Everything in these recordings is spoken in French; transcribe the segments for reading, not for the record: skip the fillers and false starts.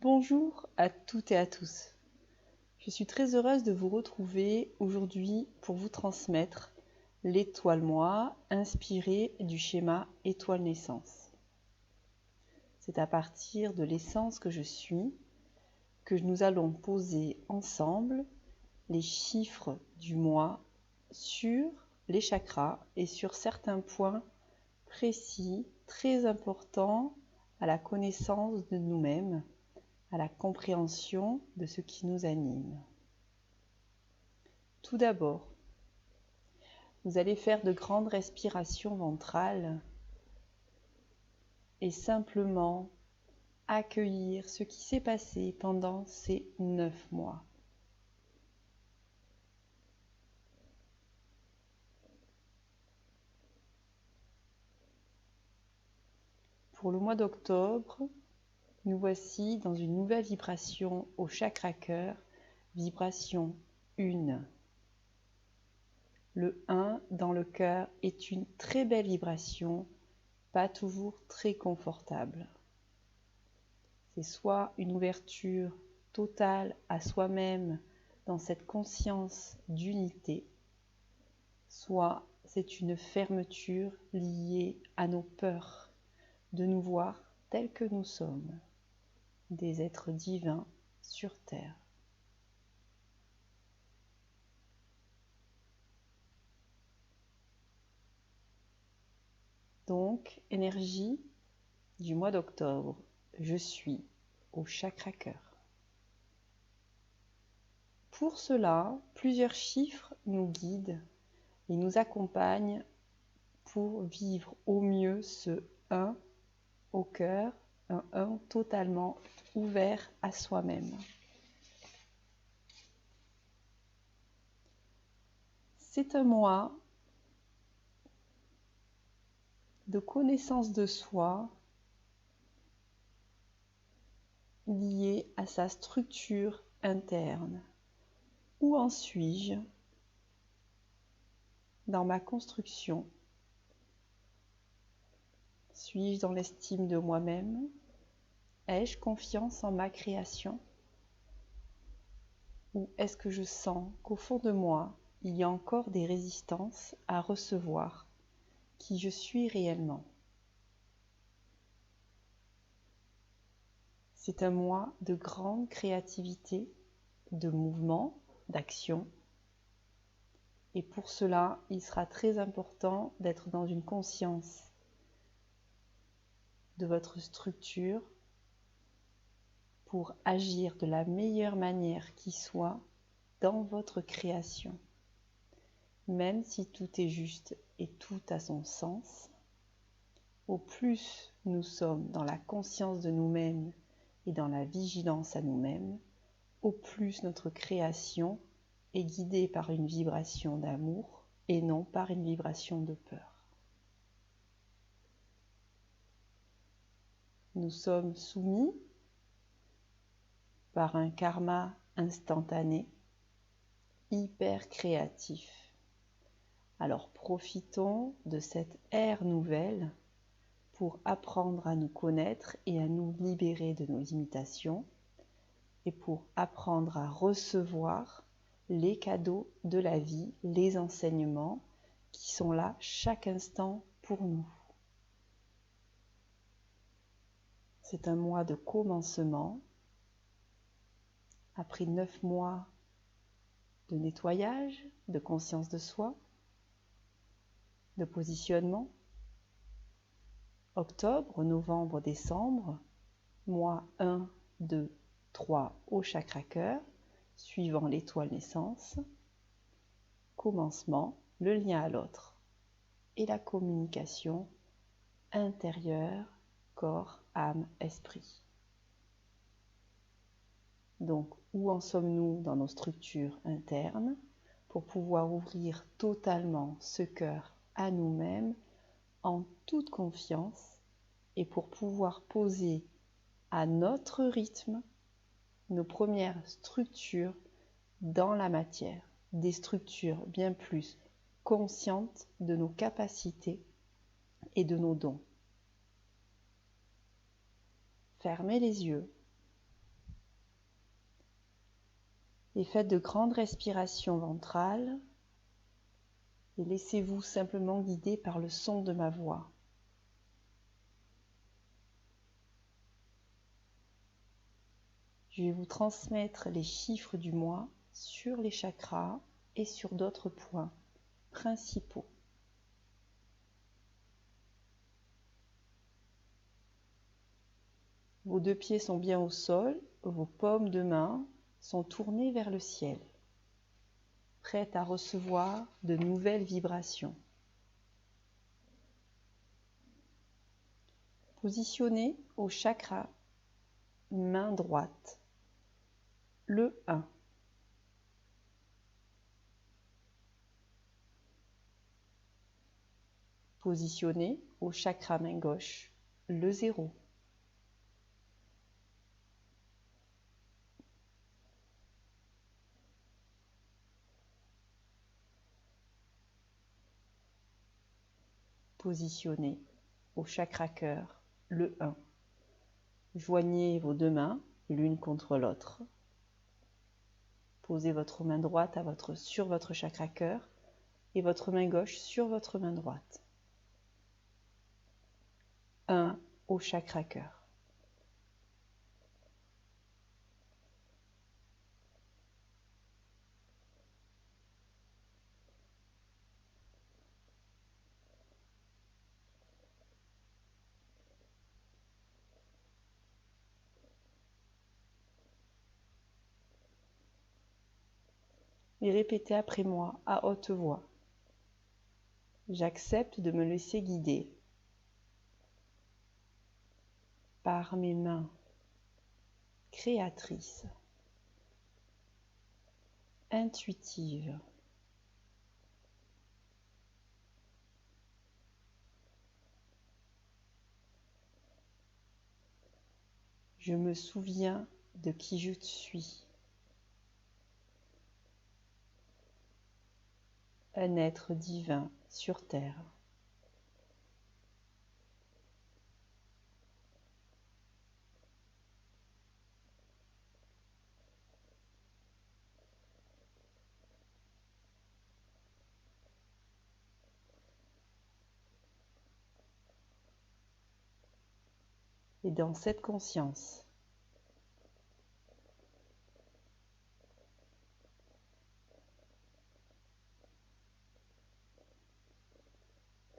Bonjour à toutes et à tous. Je suis très heureuse de vous retrouver aujourd'hui pour vous transmettre l'étoile moi inspirée du schéma étoile naissance. C'est à partir de l'essence que je suis que nous allons poser ensemble les chiffres du moi sur les chakras et sur certains points précis, très importants à la connaissance de nous-mêmes, à la compréhension de ce qui nous anime. Tout d'abord, vous allez faire de grandes respirations ventrales et simplement accueillir ce qui s'est passé pendant ces 9 mois. Pour le mois d'octobre, nous voici dans une nouvelle vibration au chakra cœur, vibration 1. Le 1 dans le cœur est une très belle vibration, pas toujours très confortable. C'est soit une ouverture totale à soi-même dans cette conscience d'unité, soit c'est une fermeture liée à nos peurs de nous voir tels que nous sommes, des êtres divins sur terre. Donc, énergie du mois d'octobre, je suis au chakra cœur. Pour cela, plusieurs chiffres nous guident et nous accompagnent pour vivre au mieux ce 1 au cœur, un 1 totalement ouvert à soi-même. C'est un mois de connaissance de soi lié à sa structure interne. Où en suis-je dans ma construction? Suis-je dans l'estime de moi-même? Ai-je confiance en ma création? Ou est-ce que je sens qu'au fond de moi, il y a encore des résistances à recevoir qui je suis réellement? C'est un mois de grande créativité, de mouvement, d'action. Et pour cela, il sera très important d'être dans une conscience de votre structure pour agir de la meilleure manière qui soit dans votre création. Même si tout est juste et tout a son sens, au plus nous sommes dans la conscience de nous-mêmes et dans la vigilance à nous-mêmes, au plus notre création est guidée par une vibration d'amour et non par une vibration de peur. Nous sommes soumis par un karma instantané, hyper créatif. Alors profitons de cette ère nouvelle pour apprendre à nous connaître et à nous libérer de nos limitations et pour apprendre à recevoir les cadeaux de la vie, les enseignements qui sont là chaque instant pour nous. C'est un mois de commencement. Après 9 mois de nettoyage, de conscience de soi, de positionnement, octobre, novembre, décembre, mois 1, 2, 3 au chakra cœur, suivant l'étoile naissance, commencement, le lien à l'autre et la communication intérieure, corps, âme, esprit. Donc, où en sommes-nous dans nos structures internes pour pouvoir ouvrir totalement ce cœur à nous-mêmes en toute confiance et pour pouvoir poser à notre rythme nos premières structures dans la matière, des structures bien plus conscientes de nos capacités et de nos dons. Fermez les yeux Et faites de grandes respirations ventrales et laissez-vous simplement guider par le son de ma voix. Je vais vous transmettre les chiffres du mois sur les chakras et sur d'autres points principaux. Vos 2 pieds sont bien au sol, vos paumes de main sont tournées vers le ciel, prêtes à recevoir de nouvelles vibrations. Positionnez au chakra main droite, le 1. Positionnez au chakra main gauche, le 0. Positionnez au chakra cœur, le 1. Joignez vos 2 mains l'une contre l'autre. Posez votre main droite sur votre chakra cœur et votre main gauche sur votre main droite. 1 au chakra cœur. Et répétez après moi à haute voix. J'accepte de me laisser guider par mes mains créatrices, intuitives. Je me souviens de qui je suis. Un être divin sur terre. Et dans cette conscience,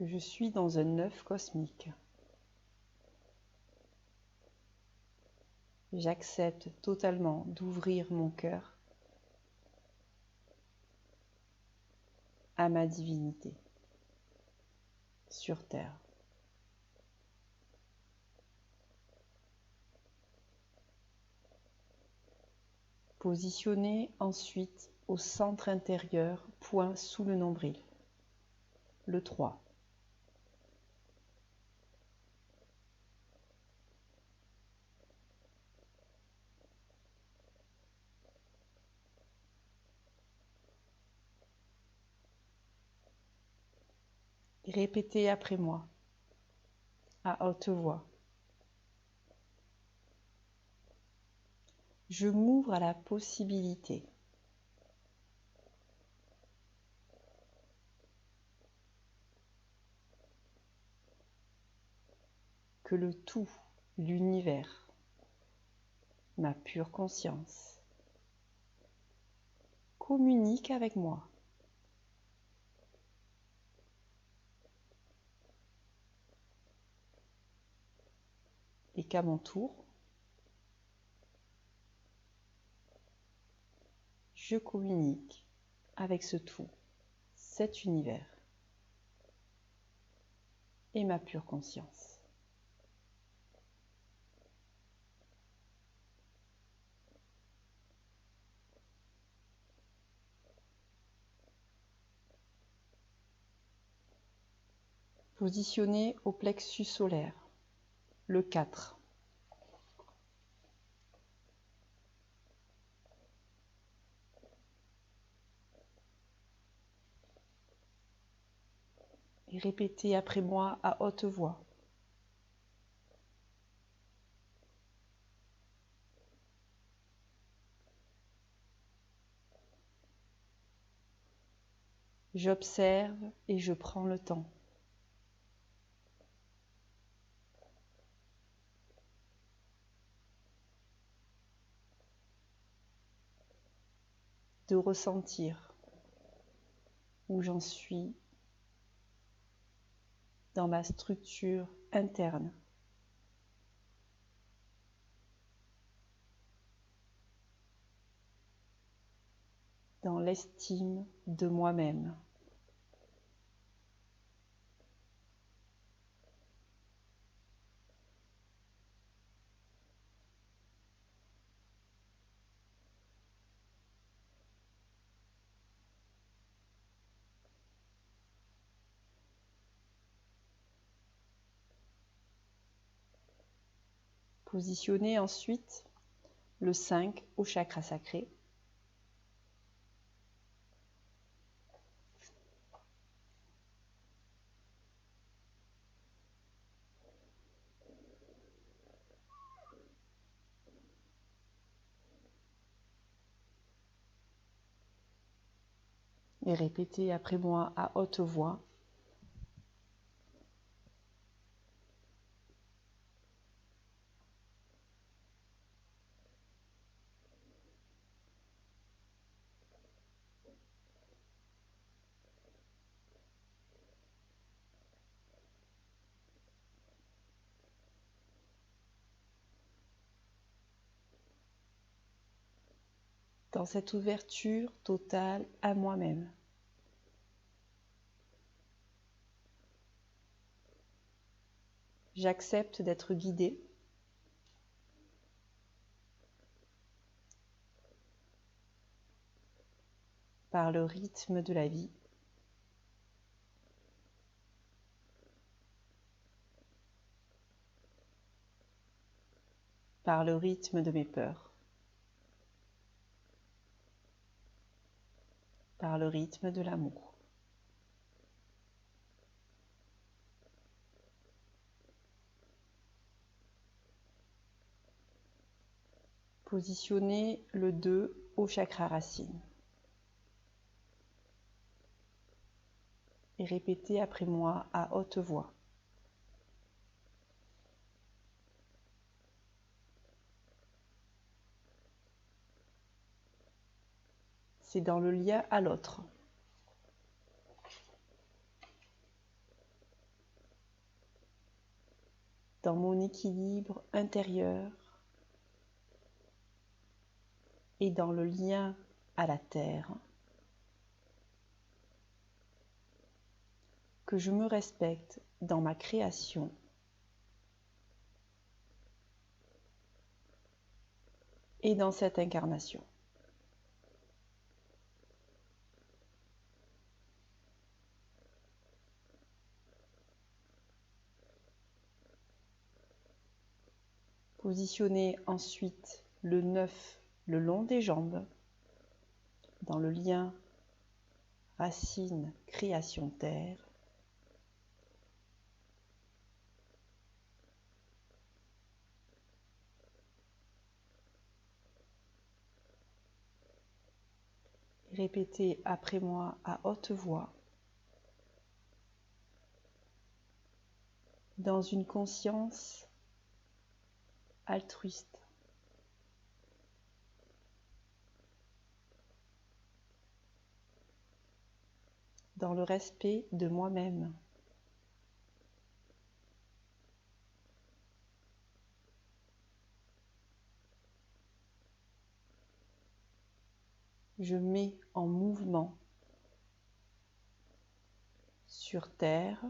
que je suis dans un œuf cosmique. J'accepte totalement d'ouvrir mon cœur à ma divinité sur terre. Positionnez ensuite au centre intérieur, point sous le nombril, le 3. Et répétez après moi, à haute voix. Je m'ouvre à la possibilité que le tout, l'univers, ma pure conscience, communique avec moi. Et qu'à mon tour, je communique avec ce tout, cet univers et ma pure conscience. Positionnez au plexus solaire, le 4. Et répétez après moi à haute voix. J'observe et je prends le temps. De ressentir où j'en suis dans ma structure interne. Dans l'estime de moi-même. Positionnez ensuite le 5 au chakra sacré. Et répétez après moi à haute voix. Dans cette ouverture totale à moi-même. J'accepte d'être guidée par le rythme de la vie. Par le rythme de mes peurs. Par le rythme de l'amour. Positionnez le 2 au chakra racine. Et répétez après moi à haute voix. C'est dans le lien à l'autre. Dans mon équilibre intérieur et dans le lien à la terre, que je me respecte dans ma création et dans cette incarnation. Positionnez ensuite le 9 le long des jambes, dans le lien racine, création, terre. Répétez après moi à haute voix, dans une conscience altruiste. Dans le respect de moi-même. Je mets en mouvement sur terre,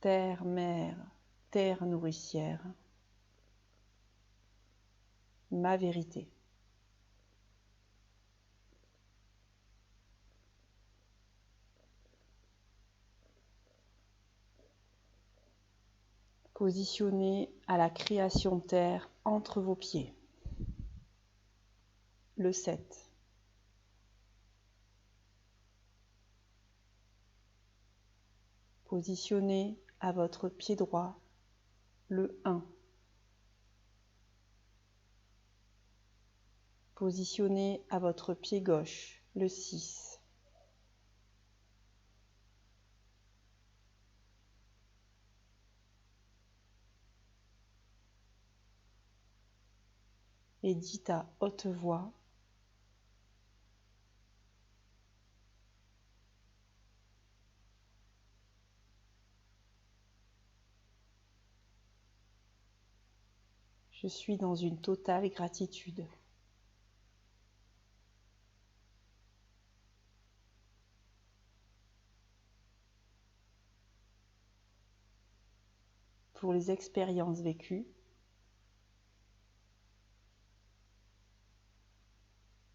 terre-mère, terre nourricière, ma vérité. Positionnez à la création terre entre vos pieds. Le 7. Positionnez à votre pied droit le 1. Positionnez à votre pied gauche le 6. et dites à haute voix: je suis dans une totale gratitude. Pour les expériences vécues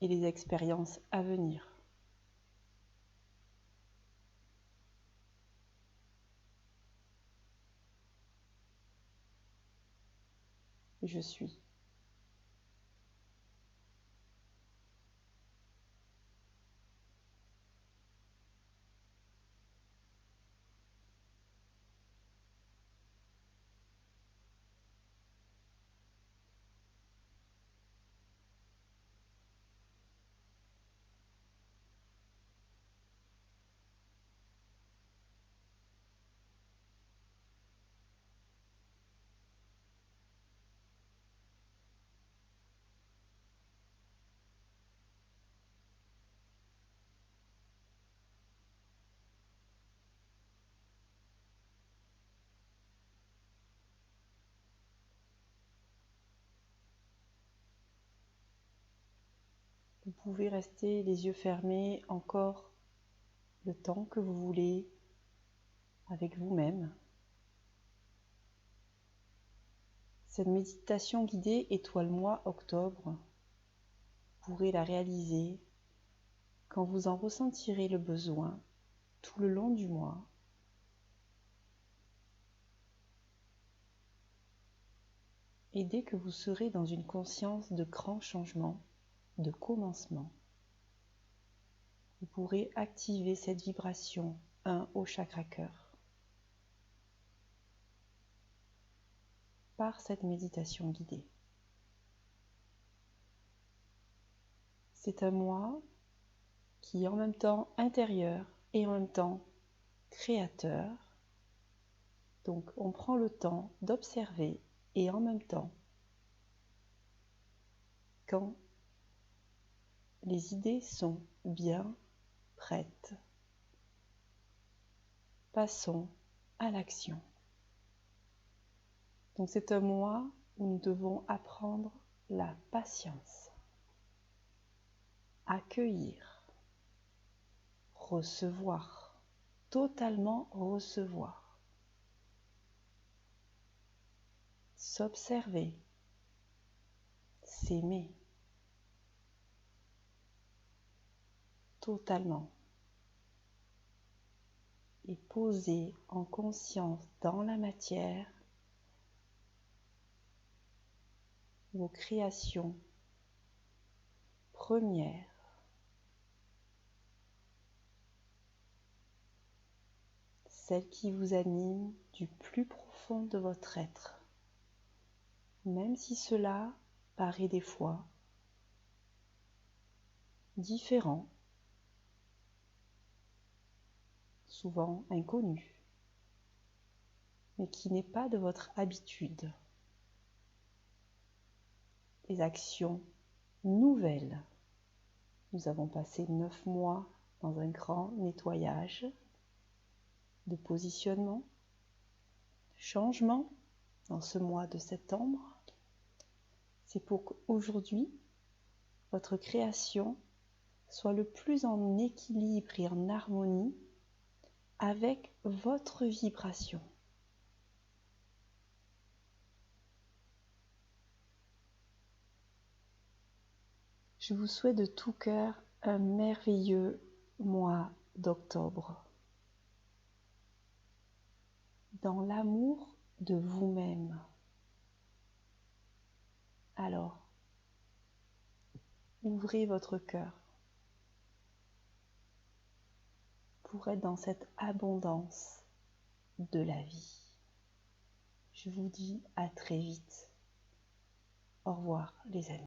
et les expériences à venir. Je suis. Vous pouvez rester les yeux fermés encore le temps que vous voulez avec vous-même. Cette méditation guidée Étoile-moi Octobre, vous pourrez la réaliser quand vous en ressentirez le besoin tout le long du mois. Et dès que vous serez dans une conscience de grand changement, de commencement, vous pourrez activer cette vibration 1 au chakra cœur par cette méditation guidée. C'est un moi qui est en même temps intérieur et en même temps créateur. Donc on prend le temps d'observer et en même temps, quand les idées sont bien prêtes, passons à l'action. Donc c'est un moi où nous devons apprendre la patience, accueillir, recevoir, totalement recevoir, s'observer, s'aimer, totalement, et poser en conscience dans la matière vos créations premières, celles qui vous animent du plus profond de votre être, même si cela paraît des fois différent, souvent inconnu, mais qui n'est pas de votre habitude. Des actions nouvelles. Nous avons passé 9 mois dans un grand nettoyage de positionnement, de changement dans ce mois de septembre. C'est pour qu'aujourd'hui, votre création soit le plus en équilibre et en harmonie avec votre vibration. Je vous souhaite de tout cœur un merveilleux mois d'octobre. Dans l'amour de vous-même. Alors, ouvrez votre cœur pour être dans cette abondance de la vie. Je vous dis à très vite. Au revoir les amis.